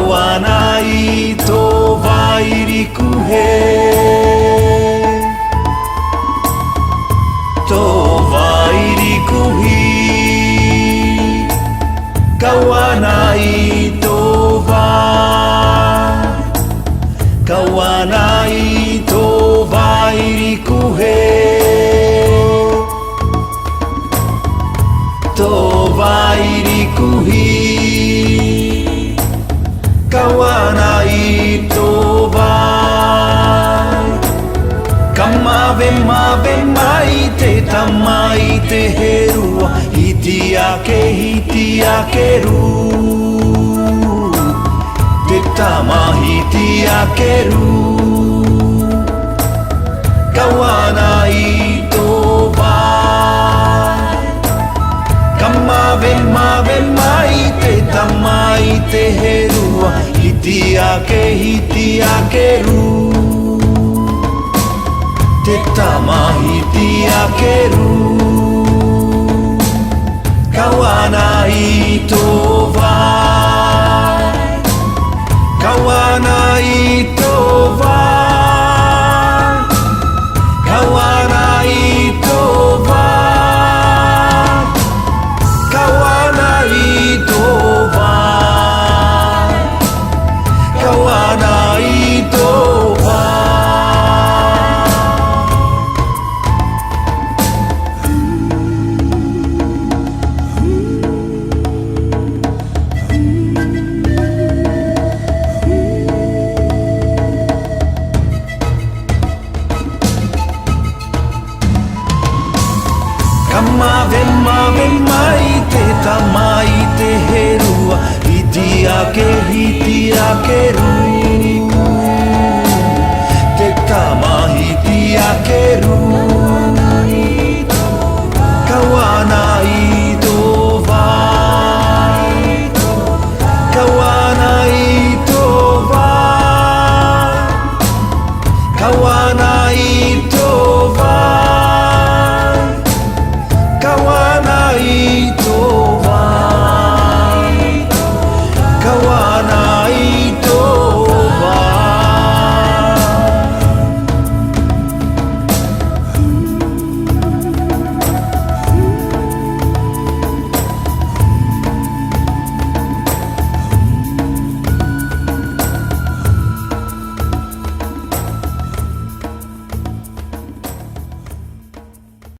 Kawanai to vairiku he To vairiku hi Kawanai to va Kawanai to vairiku he To vairiku hi Kawanai to vai Kamave mave maite tamaite herua hitiake ru Te tamahitiake ru Kawanai to vai Kamave mave maite tamaite herua hitiake ru Te tamahitiake ru Kawanai to vai Kawanai to vai